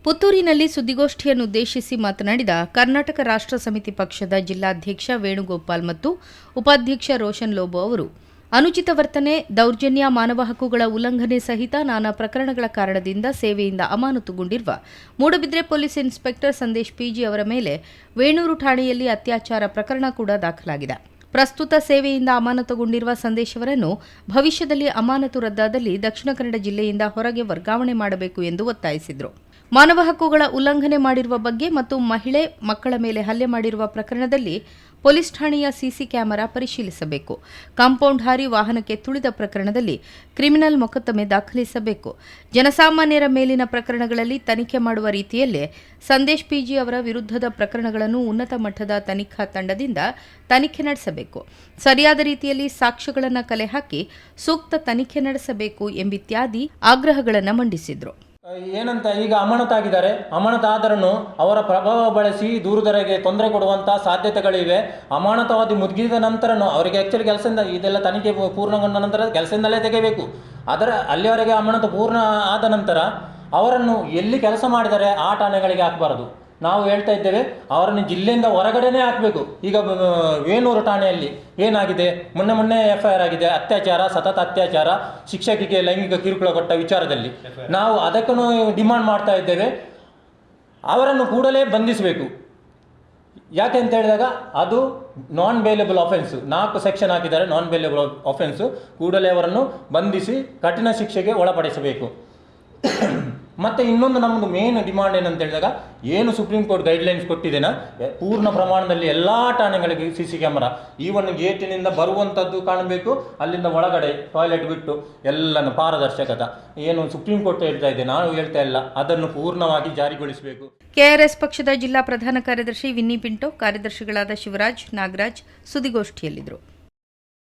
ಪುತ್ತೂರಿನಲ್ಲಿ ಸುದ್ದಿಗೋಷ್ಠಿಯನ್ನುದ್ದೇಶಿಸಿ ಮಾತನಾಡಿದ ಕರ್ನಾಟಕ ರಾಷ್ಟ್ರ ಸಮಿತಿ ಪಕ್ಷದ ಜಿಲ್ಲಾಧ್ಯಕ್ಷ ವೇಣುಗೋಪಾಲ್ ಮತ್ತು ಉಪಾಧ್ಯಕ್ಷ ರೋಷನ್ ಲೋಬೋ ಅವರು ಅನುಚಿತ ವರ್ತನೆ, ದೌರ್ಜನ್ಯ, ಮಾನವ ಹಕ್ಕುಗಳ ಉಲ್ಲಂಘನೆ ಸಹಿತ ನಾನಾ ಪ್ರಕರಣಗಳ ಕಾರಣದಿಂದ ಸೇವೆಯಿಂದ ಅಮಾನತುಗೊಂಡಿರುವ Moodbidri police inspector Sandesh PG ಅವರ ಮೇಲೆ ವೇಣೂರು ಠಾಣೆಯಲ್ಲಿ ಅತ್ಯಾಚಾರ ಪ್ರಕರಣ ಕೂಡ ದಾಖಲಾಗಿದೆ. ಪ್ರಸ್ತುತ ಸೇವೆಯಿಂದ ಅಮಾನತುಗೊಂಡಿರುವ ಸಂದೇಶ್ ಅವರನ್ನು ಭವಿಷ್ಯದಲ್ಲಿ ಅಮಾನತು ರದ್ದಾದಲ್ಲಿ ದಕ್ಷಿಣ ಕನ್ನಡ ಜಿಲ್ಲೆಯಿಂದ ಹೊರಗೆ ವರ್ಗಾವಣೆ ಮಾಡಬೇಕು ಎಂದು ಒತ್ತಾಯಿಸಿದರು. ಮಾನವ ಹಕ್ಕುಗಳ ಉಲ್ಲಂಘನೆ ಮಾಡಿರುವ ಬಗ್ಗೆ ಮತ್ತು ಮಹಿಳೆ, ಮಕ್ಕಳ ಮೇಲೆ ಹಲ್ಲೆ ಮಾಡಿರುವ ಪ್ರಕರಣದಲ್ಲಿ ಪೊಲೀಸ್ ಠಾಣೆಯ ಸಿಸಿ ಕ್ಯಾಮೆರಾ ಪರಿಶೀಲಿಸಬೇಕು. ಕಾಂಪೌಂಡ್ ಹಾರಿ ವಾಹನಕ್ಕೆ ತುಳಿದ ಪ್ರಕರಣದಲ್ಲಿ ಕ್ರಿಮಿನಲ್ ಮೊಕದ್ದಮೆ ದಾಖಲಿಸಬೇಕು. ಜನಸಾಮಾನ್ಯರ ಮೇಲಿನ ಪ್ರಕರಣಗಳಲ್ಲಿ ತನಿಖೆ ಮಾಡುವ ರೀತಿಯಲ್ಲೇ ಸಂದೇಶ್ ಪಿಜಿ ಅವರ ವಿರುದ್ಧದ ಪ್ರಕರಣಗಳನ್ನು ಉನ್ನತ ಮಟ್ಟದ ತನಿಖಾ ತಂಡದಿಂದ ತನಿಖೆ ನಡೆಸಬೇಕು. ಸರಿಯಾದ ರೀತಿಯಲ್ಲಿ ಸಾಕ್ಷ್ಯಗಳನ್ನು ಕಲೆ ಹಾಕಿ ಸೂಕ್ತ ತನಿಖೆ ನಡೆಸಬೇಕು ಎಂಬಿತ್ಯಾದಿ ಆಗ್ರಹಗಳನ್ನು ಮಂಡಿಸಿದರು. ಏನಂತ ಈಗ ಅಮಾನತಾಗಿದ್ದಾರೆ, ಅಮಾನತಾದರೂ ಅವರ ಪ್ರಭಾವ ಬಳಸಿ ದೂರದವರೆಗೆ ತೊಂದರೆ ಕೊಡುವಂಥ ಸಾಧ್ಯತೆಗಳಿವೆ. ಅಮಾನತಾವಧಿ ಮುಗಿದ ನಂತರ ಅವರಿಗೆ ಆ್ಯಕ್ಚುಲಿ ಕೆಲಸದಿಂದ ಇದೆಲ್ಲ ತನಿಖೆ ಪೂರ್ಣಗೊಂಡ ನಂತರ ಕೆಲಸದಿಂದಲೇ ತೆಗೆಯಬೇಕು. ಅಲ್ಲಿವರೆಗೆ ಅಮಾನತು ಪೂರ್ಣ ಆದ ನಂತರ ಅವರನ್ನು ಎಲ್ಲಿ ಕೆಲಸ ಮಾಡಿದರೆ ಆ ಠಾಣೆಗಳಿಗೆ ಹಾಕಬಾರದು. ನಾವು ಹೇಳ್ತಾ ಇದ್ದೇವೆ, ಅವರನ್ನು ಜಿಲ್ಲೆಯಿಂದ ಹೊರಗಡೆನೇ ಹಾಕಬೇಕು. ಈಗ ವೇಣೂರು ಠಾಣೆಯಲ್ಲಿ ಏನಾಗಿದೆ, ಮೊನ್ನೆ FIR ಆಗಿದೆ, ಅತ್ಯಾಚಾರ, ಸತತ ಅತ್ಯಾಚಾರ, ಶಿಕ್ಷಕಿಗೆ ಲೈಂಗಿಕ ಕಿರುಕುಳ ಕೊಟ್ಟ ವಿಚಾರದಲ್ಲಿ. ನಾವು ಅದಕ್ಕೂ ಡಿಮಾಂಡ್ ಮಾಡ್ತಾ ಇದ್ದೇವೆ, ಅವರನ್ನು ಕೂಡಲೇ ಬಂಧಿಸಬೇಕು. ಯಾಕೆ ಅಂತ ಹೇಳಿದಾಗ ಅದು ನಾನ್ ಬೇಲೇಬಲ್ ಅಫೆನ್ಸು, 4 ಸೆಕ್ಷನ್ ಹಾಕಿದ್ದಾರೆ, ನಾನ್ ಬೇಲೇಬಲ್ ಅಫೆನ್ಸು. ಕೂಡಲೇ ಅವರನ್ನು ಬಂಧಿಸಿ ಕಠಿಣ ಶಿಕ್ಷೆಗೆ ಒಳಪಡಿಸಬೇಕು. ಮತ್ತು ಇನ್ನೊಂದು ನಮ್ಮದು ಮೇನ್ ಡಿಮಾಂಡ್ ಏನಂತ ಹೇಳಿದಾಗ, ಏನು ಸುಪ್ರೀಂ ಕೋರ್ಟ್ ಗೈಡ್ಲೈನ್ಸ್ ಕೊಟ್ಟಿದ್ದೇನೆ, ಪೂರ್ಣ ಪ್ರಮಾಣದಲ್ಲಿ ಎಲ್ಲ ಠಾಣೆಗಳಿಗೆ CC ಕ್ಯಾಮರಾ, ಈವನ್ ಗೇಟಿನಿಂದ ಬರುವಂಥದ್ದು ಕಾಣಬೇಕು, ಅಲ್ಲಿಂದ ಒಳಗಡೆ ಟಾಯ್ಲೆಟ್ ಬಿಟ್ಟು ಎಲ್ಲನೂ ಪಾರದರ್ಶಕತೆ, ಏನು ಸುಪ್ರೀಂ ಕೋರ್ಟ್ ಹೇಳ್ತಾ ಇದೆ, ನಾನು ಹೇಳ್ತಾ ಇಲ್ಲ, ಅದನ್ನು ಪೂರ್ಣವಾಗಿ ಜಾರಿಗೊಳಿಸಬೇಕು. ಕೆಆರ್ಎಸ್ ಪಕ್ಷದ ಜಿಲ್ಲಾ ಪ್ರಧಾನ ಕಾರ್ಯದರ್ಶಿ ವಿನ್ನಿ ಪಿಂಟೋ, ಕಾರ್ಯದರ್ಶಿಗಳಾದ ಶಿವರಾಜ್, ನಾಗರಾಜ್ ಸುದ್ದಿಗೋಷ್ಠಿಯಲ್ಲಿದ್ದರು.